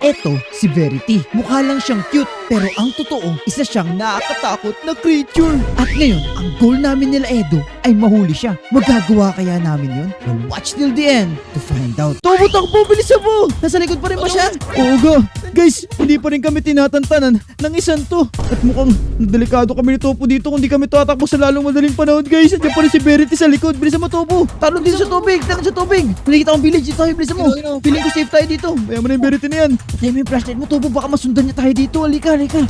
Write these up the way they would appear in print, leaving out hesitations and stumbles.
Eto, si Verity. Mukha lang siyang cute, pero ang totoo, isa siyang nakakatakot na creature. At ngayon, ang goal namin nila Edo ay mahuli siya. Magagawa kaya namin yun? Well, watch till the end to find out. Tobo, takbo, bilisan mo! Nasa likod pa rin ba siya? Oo ga. Guys, hindi pa rin kami tinatantanan ng isang to. At mukhang delikado kami ni Topo dito kung di kami tatakbo sa lalong madaling panahon, guys. Andiyan pa rin si Verity sa likod. Bilisan mo, Topo. Talon dito sa tubig. Talon sa tubig. Nakikita akong village dito. Bilisan mo. Feeling ko safe tayo dito. Kaya mo na yung Verity na yan. Patay mo yung flashlight mo, Topo. Baka masundan niya tayo dito. Halika, halika.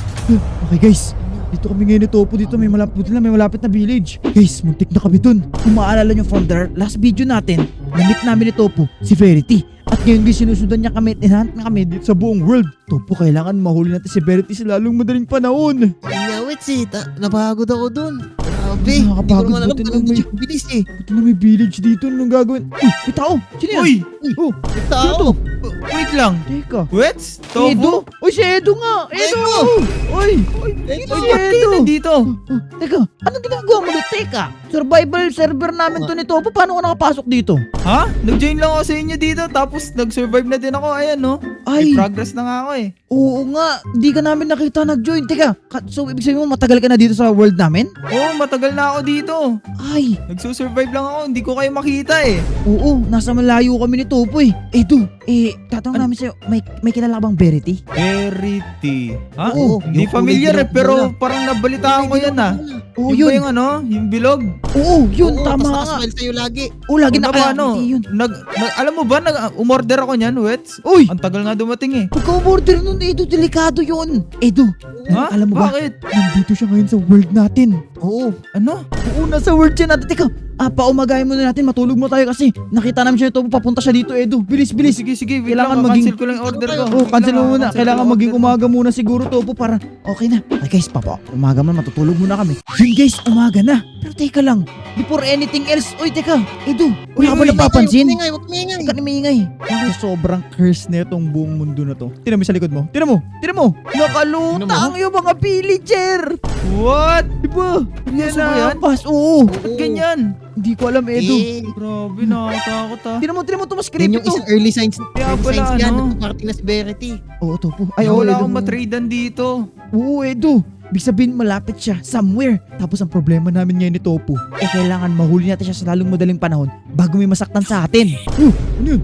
Okay, guys. Dito kami ngayon ni Topo. Dito may malapit na village. Guys, muntik na kami dun. Kung maalala nyo from the last video natin, namit namin ni Topo si Verity. At ngayon guys, sinusundan niya kami at inahanap na kami dito sa buong world. Topo, kailangan mahuli natin si Verity sa lalong madaling panahon. Ingawit napagod ako dun. Grabe, Nakakapagod, hindi ko naman alam buti kung lang ano may- yung bilis eh. Ito na may village dito. Anong gagawin? Uy, may tao! Sino yan? Uy! Oh, Tao! Wait lang. teka. Wets? Edo? Topo? Uy, si Edo nga! Edo! Edo! Uy! Edo! Si Ba't kayo Edo! nandito? Oh, teka, anong ginagawa mo dito? Teka, survival server namin to ni Topo. Paano ka nakapasok dito? Ha? Nag-join lang ako sa inyo dito tapos nag-survive na din ako. Ayan no. Ay, May progress na nga ako eh. oo nga. Hindi ka namin nakita nag-join. Teka, so ibig sabihin mo matagal ka na dito sa world namin? Oo, matagal na ako dito. Ay, Nagsusurvive lang ako. Hindi ko kayo makita eh. oo. Nasa malayo kami ni Topo eh. Edo, tatanong namin sa'yo, may kilala ka bang Verity? Verity. Ha? Oo, Hindi yung familiar kulay eh, pero dilaw na. parang nabalitaan ko yan ah. Oo, Yung ba yun. yung ano? Yung bilog? Oo, yun. Oo, Tama tas nga. nakasmile sa'yo lagi. Oo, lagi Ano na ba ano? yun. Alam mo ba, umorder ako niyan, Wets? Uy! Ang tagal nga dumating eh. Huwag ka umorder nun, Edo. Delikado yun. Edo, Ha? alam mo ba? Bakit? Nandito siya ngayon sa world natin. Oo. Ano? Oo, nasa world siya natin. Teka, paumagayin muna natin. Matulog mo tayo kasi nakita namin siya ito. Papunta siya dito, Edo. Bilis, bilis. Sige, wait Kailangan lang, maging- cancel ko lang yung order ko. Oh, cancel mo muna. Cancel Kailangan ko yung maging order ko. umaga muna siguro, Topo, para okay na. Okay guys, umaga man, matutulog muna kami. Yun guys, umaga na. Pero teka lang, before anything else, uy, teka, Edo, wala ka ba uy, napapansin? Huwag kumingay. Huwag ka namingay. Bakit sobrang curse na itong buong mundo na to? Tinan mo sa likod mo. Tinan mo. Nakaluta Tinan mo. ang iyong mga villager. What? Diba? Yan Nasa na. malampas. Oo. Ba't ganyan? Hindi ko alam, Edo. Grabe, nakakatakot ah. Tinan mo, mas Yan creepy yung to. isang early signs. Kaya Early pala, signs yan. ano? Nagpaparating na si Verity. Oo, Topo. Ay, oo, wala Edo. akong matradean dito. Oo, Edo. Ibig sabihin malapit siya somewhere. Tapos ang problema namin ngayon ni Topo, kailangan mahuli natin siya sa lalong madaling panahon bago may masaktan sa atin. Ano yun?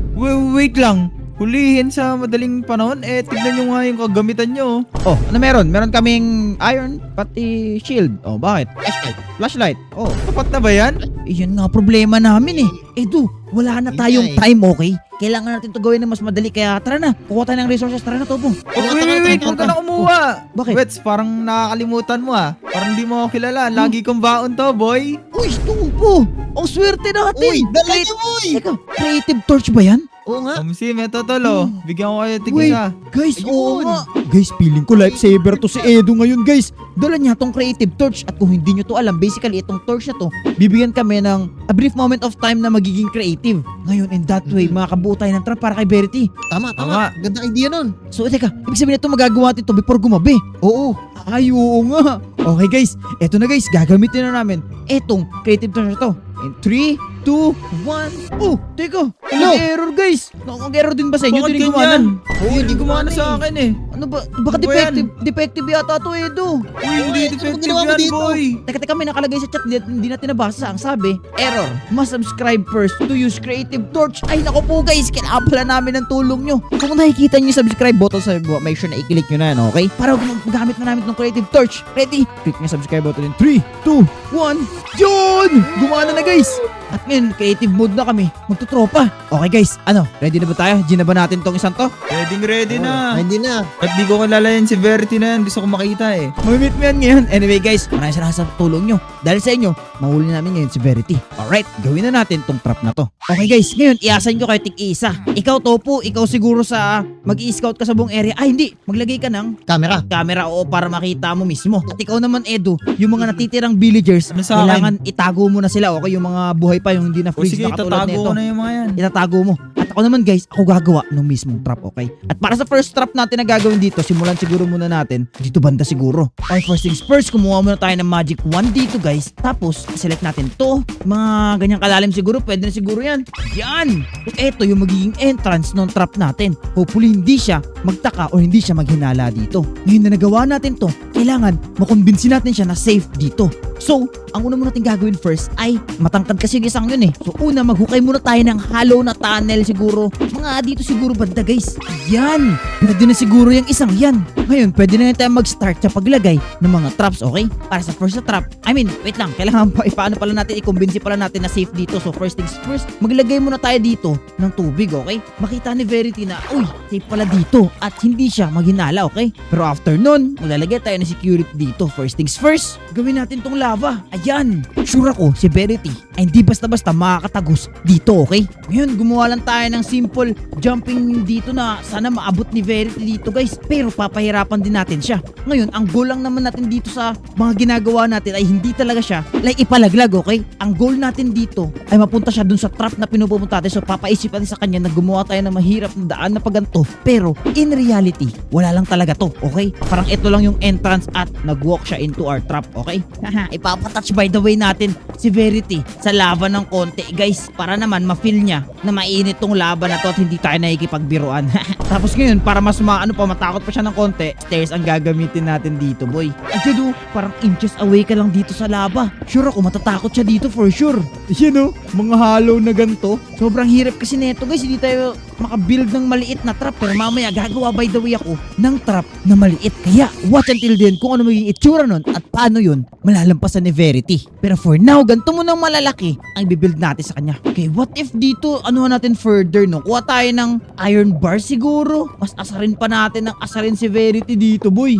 Wait lang. Hulihin sa madaling panahon, tignan nyo nga yung kagamitan nyo. Oh, ano meron? Meron kaming iron, pati shield. Oh, bakit? Flashlight. Flashlight. Oh, Sapat na ba yan? iyon nga problema namin eh. Edo, wala na tayong Ingay. time, okay? Kailangan natin to gawin na mas madali, kaya tara na. Kukuha tayo ng resources, tara na, Topo. Wait, huwag ka na kumuha. Bakit? Wets, parang nakakalimutan mo ah. Parang hindi mo ako kilala. Lagi kong baon to, boy. Uy, Topo! Ang swerte natin! Uy, dala niyo, uy! Teka, creative torch ba yan? Oo nga. Kamsi, may totolo. Bigyan ko kayo Wait, tig-isa. guys, Ayun. oo nga. Guys, feeling ko lifesaver to si Edo ngayon, guys. Dala niya tong creative torch at kung hindi nyo to alam, basically itong torch na to, bibigyan kami ng a brief moment of time na magiging creative. Ngayon, in that way, makabuo tayo ng trap para kay Verity. Tama. Tama. Ganda idea nun. So, teka, ibig sabihin ito magagawa natin to before gumabi. Oo. Ay, oo nga. Okay, guys. Eto na, guys. Gagamitin na namin etong creative torch na to. In 3, 2, 1. Oh, teka. Nag-error, guys. Nag-error din ba sa inyo? Bakit Hindi gumana? ganyan? Oo, hindi gumana sa akin eh. Ano ba? Baka Ano ba yan? defective yata to, Edo. Uy, hindi ano defective ginawa mo yan, dito? boy. Teka, may nakalagay sa chat, hindi natin nabasa. Ang sabi, error. Must subscribe first to use creative torch. Ay, nako po guys, kailangan pala namin ng tulong nyo. Kung nakikita nyo yung subscribe button sa baba, make sure na i-click nyo na yan, okay? Para magamit na namin ng creative torch. Ready? Click nyo yung subscribe button in 3, 2, 1. Yun! Gumana na guys! At ngayon, creative mode na kami. Magtutropa. Okay guys, ano? Ready na ba tayo? Gina ba natin tong isang to? Ready na. Hindi na. At di ko kilala yan si Verity na yan. Gusto ko makita eh. Mamimit mo yan ngayon. Anyway guys, maraming salamat sa tulong nyo. Dahil sa inyo, mahuli namin ngayon si Verity. Alright, gawin na natin tong trap na to. Okay guys, ngayon iasan ko kayo tig-isa. Ikaw Topo, ikaw siguro sa mag-i-scout ka sa buong area. Ay hindi, maglagay ka ng Camera. camera o para makita mo mismo. At ikaw naman Edo, yung mga natitirang villagers, Ano sa akin? kailangan itago mo na sila. Okay, yung mga buhay pa, yung hindi na O freeze sige, na katulad itatago nito. ko na yung mga yan. Itatago mo. At ako naman guys, ako gagawa ng mismong trap, okay? At para sa first trap natin na gagawin dito, simulan siguro muna natin dito banda siguro. Okay, first things first, kumuha muna tayo ng magic wand dito guys. guys. Tapos, select natin to. Mga ganyang kalalim siguro, pwede na siguro yan. Yan! Ito yung magiging entrance ng trap natin. Hopefully, hindi siya magtaka o hindi siya maghinala dito. Ngayon na nagawa natin to, kailangan makumbinsi natin siya na safe dito. So, ang una muna natin gagawin first ay matangkad kasi yung isang yun eh. So, una, maghukay muna tayo ng hollow na tunnel siguro. Mga dito siguro banda guys. Yan! Pwede na siguro yung isang yan. Ngayon, pwede na tayo mag-start sa paglagay ng mga traps, okay? Para sa first na trap. I mean, wait lang. Kailangan pa, paano pala natin, i-convince pala natin na safe dito. So, first things first, maglagay muna tayo dito ng tubig, okay? Makita ni Verity na, uy, safe pala dito. At hindi siya maghinala, okay? Pero after nun, maglalagay tayo ng security dito. First things first, gawin natin tong lava. Ayan! Sure ako, si Verity ay hindi basta-basta makakatagos dito, okay? Ngayon, gumawa lang tayo ng simple jumping dito na sana maabot ni Verity dito, guys. Pero papahirapan din natin siya. Ngayon, ang goal lang naman natin dito sa mga ginagawa natin ay hindi talaga siya like ipalaglag, okay? Ang goal natin dito ay mapunta siya dun sa trap na pinupunta natin. So, papaisip natin sa kanya na gumawa tayo ng mahirap na daan na paganto. Pero, in reality, wala lang talaga to, okay? Parang ito lang yung entrance at nag-walk siya into our trap, okay? Haha, ipapatouch by the way natin si Verity sa lava ng konti, guys. Para naman ma-feel niya na mainit tong lava na to at hindi tayo nakikipagbiruan. Tapos ngayon, para mas matakot pa siya ng konti, stairs ang gagamitin natin dito, boy. Ayun parang inches away ka lang dito sa lava. Sure ako, matatakot siya dito for sure. Yan mga hollow na ganto. Sobrang hirap kasi neto, guys. Hindi tayo makabuild ng maliit na trap. Pero mamaya, gagawa by the way ako ng trap na maliit. Kaya, watch until then kung ano magiging itsura nun at paano yun malalampasan ni Verity. Pero for now, ganito mo ng malalaki ang bibuild natin sa kanya. Okay, what if dito, ano natin further, no? Kuha tayo ng iron bar siguro. Mas asarin pa natin ng asarin si Verity dito, boy.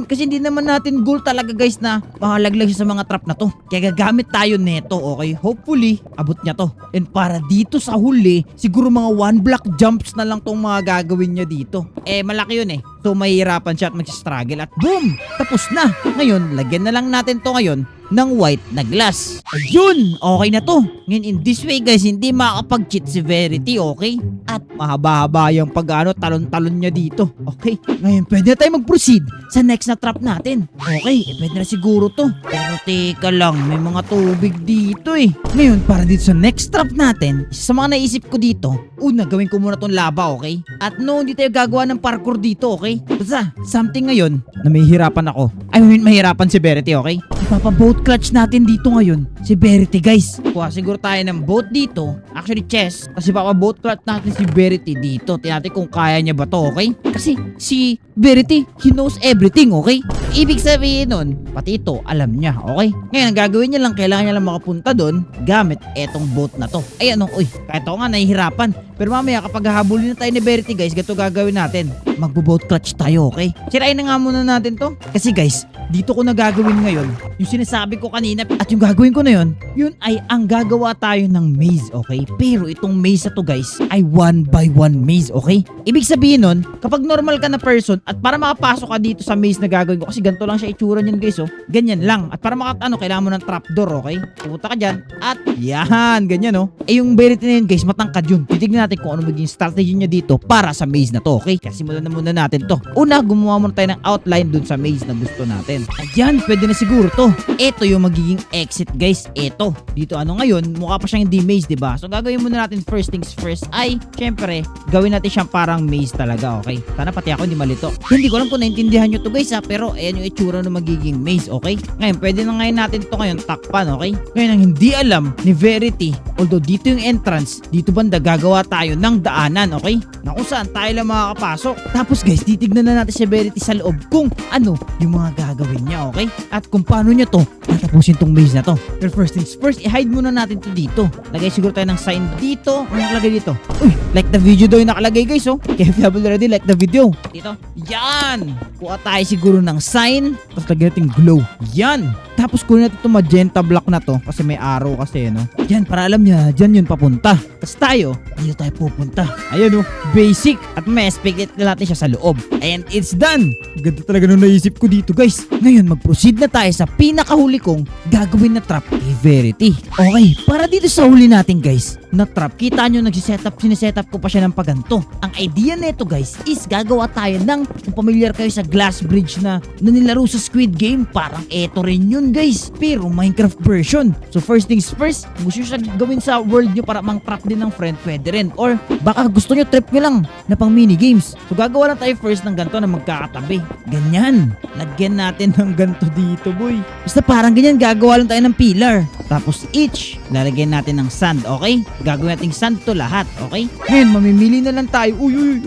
Kasi hindi naman natin goal talaga, guys, na makalaglag siya sa mga trap na to. Kaya gagamit tayo neto, okay? Hopefully, abot niya to. And para dito sa huli, siguro mga 1 block jumps na lang tong mga gagawin niya dito. Malaki yun eh. So, mahihirapan siya at mag-struggle at boom! Tapos na! Ngayon, lagyan na lang natin to ngayon ng white na glass. Ayun! Okay na to. Ngayon, in this way guys, hindi makakapag-cheat si Verity, okay? At mahaba-haba yung talon-talon niya dito. Okay? Ngayon, pwede na tayo mag-proceed sa next na trap natin. Okay, pwede na siguro to. Pero teka lang, may mga tubig dito eh. Ngayon, para dito sa next trap natin, isa sa mga naisip ko dito, una, gawin ko muna tong lava, okay? At no, hindi tayo gagawa ng parkour dito, okay? Basta, something ngayon na may hirapan ako. I mean, mahirapan si Verity, okay? Ipapa-boat clutch natin dito ngayon si Verity, guys. Kuha siguro tayo ng boat dito. Actually, chest. Kasi ipapa-boat clutch natin si Verity dito. Tingnan natin kung kaya niya ba to, okay? Kasi si Verity, he knows everything, okay? Ibig sabihin nun, pati ito, alam niya, okay? Ngayon, ang gagawin niya lang, kailangan niya lang makapunta doon gamit etong boat na to. Ayan, uy, kahit ako nga, nahihirapan. Pero mamaya, kapag hahabulin na tayo ni Verity, guys, ganito gagawin natin. Magbo-boat clutch tayo, okay? Sirain na nga muna natin to. Kasi guys, dito ko na gagawin ngayon yung sinasabi ko kanina at yung gagawin ko na yun ay ang gagawa tayo ng maze, okay? Pero itong maze na to guys ay 1 by 1 maze, okay? Ibig sabihin nun, kapag normal ka na person at para makapasok ka dito sa maze na gagawin ko, kasi ganito lang siya itsura niyan guys, oh. Ganyan lang. At para kailangan mo ng trapdoor, okay? Pupunta ka dyan at yan, ganyan, oh. Yung Verity na yun guys, matangkad yun. Titignan natin kung ano magiging strategy niya dito para sa maze na to, okay? Kasi simulan na muna natin to. Una, gumawa muna tayo ng outline dun sa maze na gusto natin. Ayan, pwede na siguro to. Ito yung magiging exit guys. Ito. Dito ngayon, mukha pa siyang hindi maze, diba? So gagawin muna natin first things first ay, syempre, gawin natin siyang parang maze talaga, okay? Sana pati ako hindi malito. Hindi ko alam kung naintindihan nyo to guys ha, pero ayan yung itsura ng magiging maze, okay? Ngayon, pwede na ngayon natin to ngayon takpan, okay? Ngayon, ang hindi alam ni Verity, although dito yung entrance, dito banda gagawa tayo ng daanan, okay? Na kung saan tayo lang makakapasok. Tapos guys, titignan na natin si Verity sa loob kung ano yung mga gagawin niya, okay? At kung paano niya to tatapusin tong maze na to. Pero first things first, i-hide muna natin to dito. Lagay siguro tayo ng sign dito. Ano nakalagay dito? Uy, like the video daw yung nakalagay guys, oh. Kaya if you haven't already, like the video. Dito. Yan! Kuha tayo siguro ng sign. Tapos lagyan natin glow. Yan! Tapos kunin natin itong magenta block na to kasi may arrow kasi, no? Yan, para alam niya, dyan yun papunta. Tapos tayo, dito tayo pupunta. Ayan, no? Basic. At may expect na natin siya sa loob. And it's done! Ganda talaga nung naisip ko dito, guys. Ngayon, mag-proceed na tayo sa pinakahuli kong gagawin na trap kay Verity. Okay, para dito sa huli natin, guys, na trap. Kita nyo, sinisetup ko pa siya ng paganto. Ang idea nito guys is gagawa tayo ng, kung familiar kayo sa glass bridge na nilaro sa Squid Game, parang eto rin yun guys, pero Minecraft version. So first things first, kung gusto nyo siya gawin sa world nyo para mang trap din ng friend, pwede rin. Or baka gusto nyo trip nyo lang na pang mini games. So gagawa lang tayo first ng ganito na magkakatabi. Ganyan. Lagyan natin ng ganito dito boy. Basta parang ganyan, gagawa lang tayo ng pillar. Tapos each, lalagyan natin ng sand, okay? Gagawin natin sand to lahat, okay? Ngayon, mamimili na lang tayo. Uy,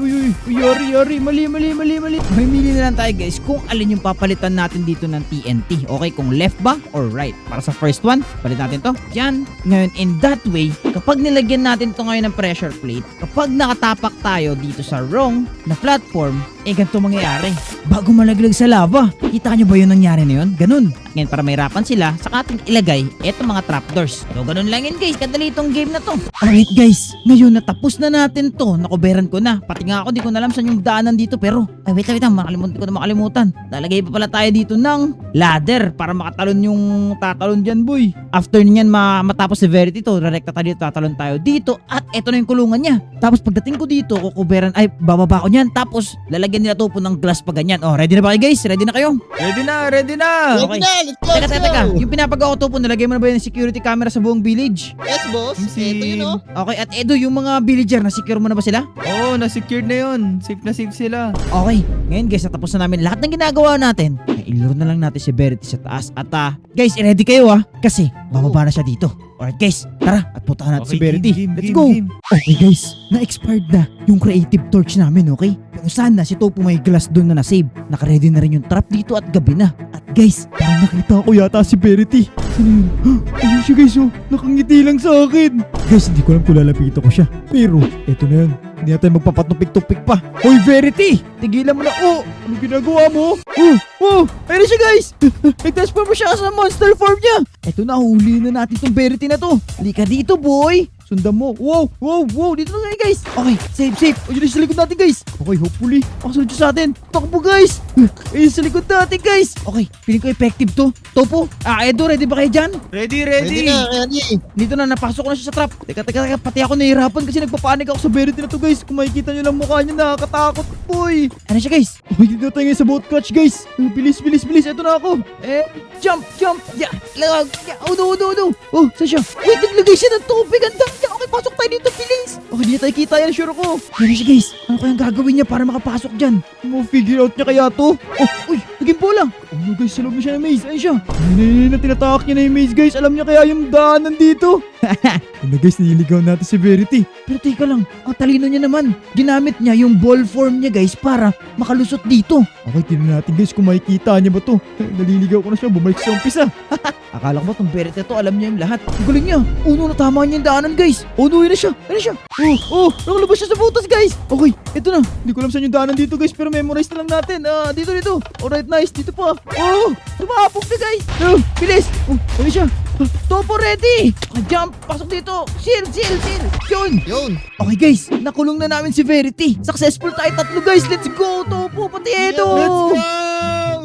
yari, mali. Mamimili na lang tayo guys kung alin yung papalitan natin dito ng TNT, okay? Kung left ba or right. Para sa first one, palit natin to. Yan. Ngayon, in that way, kapag nilagyan natin to ngayon ng pressure plate, kapag nakatapak tayo dito sa wrong na platform, ganito mangyayari. Bago malaglag sa lava. Kita nyo ba yung nangyari na yun? Ganun. Ngayon, para mahirapan sila, saka ating ilagay eto mga trapdoors. So, ganun lang yun guys. Kadali itong game na to. Alright guys, ngayon natapos na natin to. Nakoberan ko na. Pati nga ako, di ko na alam saan yung daanan dito. Pero, wait lang. Di ko na makalimutan. Lalagay pa pala tayo dito ng ladder para makatalon yung tatalon dyan boy. After nyan matapos severity to, direkta tayo dito, tatalon tayo dito. At eto na yung kulungan niya. Tapos pagdating ko dito, kukuberan, bababa ko nyan. Tapos, lalagyan nila to po ng glass pa ganyan. Oh, ready na ba kayo guys? Ready na kayo? Ready na. Ready na, let's go. Teka. Yung pinapagawa ko to po, nalagay mo na ba yung security camera sa buong village? Yes, boss. Ito yun, oh. Okay, at Edo, yung mga villager, na-secure mo na ba sila? Oo, na-secured na yun. Safe na safe sila. Okay, ngayon guys, natapos na namin lahat ng ginagawa natin. Ilaro na lang natin si Verity sa taas. At guys, ready kayo kasi bababa na siya dito. Alright guys, tara at puntahan natin si Verity. Let's go! Okay guys, na-expired na yung creative torch namin, okay? Pero sana si Topo may glass doon na na-save. Naka-ready na rin yung trap dito at gabi na. At guys, parang nakita ko yata si Verity. Sino yun? Ayun siya guys, nakangiti lang sa akin. Guys, hindi ko alam kung lalapitan ko siya. Pero, eto na yun. Hindi natin magpapatupik-tupik pa. Hoy Verity! Tigilan mo na. Ano ginagawa mo? Ayun na siya guys! Nag-transform mo siya sa monster form niya. Eto na, huli na natin itong Verity na to. Halika dito boy! Sundan mo. Wow! Dito na tayo guys. Okay, safe. Ayun na sa likod natin guys. Okay, hopefully, makasunod siya sa atin. Takbo guys. Ayun sa likod natin guys. Okay, feeling ko effective to. Topo, Edo, ready ba kayo dyan? Ready. Ready na. Dito na, napasok ko na siya sa trap. Teka, pati ako nahihirapan kasi nagpapanik ako sa Verity na to guys. Kung makikita nyo lang mukha niya, nakakatakot boy. Ano siya guys? Okay, dito tayo ngayon sa boat clutch guys. Bilis. Ito na ako. Jump. Yeah. No. Oh, saan siya? Wait, naglagay siya ng tubig. Ang dami. Okay, pasok tayo dito, bilis. Okay, di na tayo kita yan, sure ko. Ano siya guys? Ano kayang gagawin niya para makapasok dyan? Figure out niya kaya to? Uy, naging bola. No guys, sa loob na siya ng maze. Ayun siya. Ayun na, tinatahak niya na yung maze guys. Alam niya kaya yung daanan dito. Ano guys, nililigaw natin si Verity. Pero teka lang, ang talino niya naman. Ginamit niya yung ball form niya guys para makalusot dito. Okay, tingnan natin guys kung makikita niya ba to. Naliligaw ko na siya, bumalik sa umpisa. Akala ko ba itong Verity to, alam niya yung lahat. Ang galing niya. Natama niya yung daanan guys. Yun na siya. Nakalabas siya sa butas guys. Okay, ito na. Hindi ko alam saan yung daanan dito guys, pero memorize na lang natin. Dito. Alright, nice. Dito pa. Tumapok na guys. Bilis. Ano siya? Topo ready. Jump. Pasok dito. Seal. Yun. Okay guys, nakulong na namin si Verity. Successful tayo 3 guys. Let's go, Topo, pati Edo. Let's go!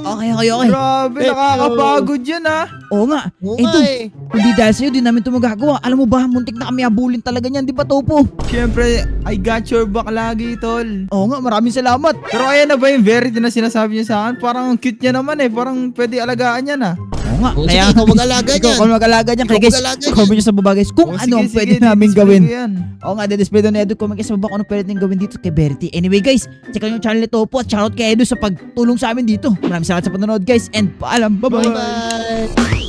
Okay. Grabe, nakakapagod yan Oo nga. Oo Edo, nga eh. hindi dahil sa'yo, di namin ito magagawa. Alam mo ba, muntik na kami abulin talaga niyan, di ba Topo? Siyempre, I got your back lagi, tol. Oo nga, maraming salamat. Pero ayan na ba yung Verity na sinasabi niya sa akin? Parang ang cute niya naman Parang pwede alagaan niya na. Oo nga. Sige, ikaw mag-alaga niyan. Ikaw mag-alaga niyan. Kaya guys, comment nyo sa baba guys kung ano ang pwede namin gawin. Oo nga, display doon Edo. Comment kayo sa baba kung ano pwede namin gawin dito kay Verity. Anyway guys, check out yung channel ni Topo at shoutout kay Edo sa pagtulong sa amin dito. Maraming salamat sa panonood guys and paalam. Bye-bye. Bye-bye.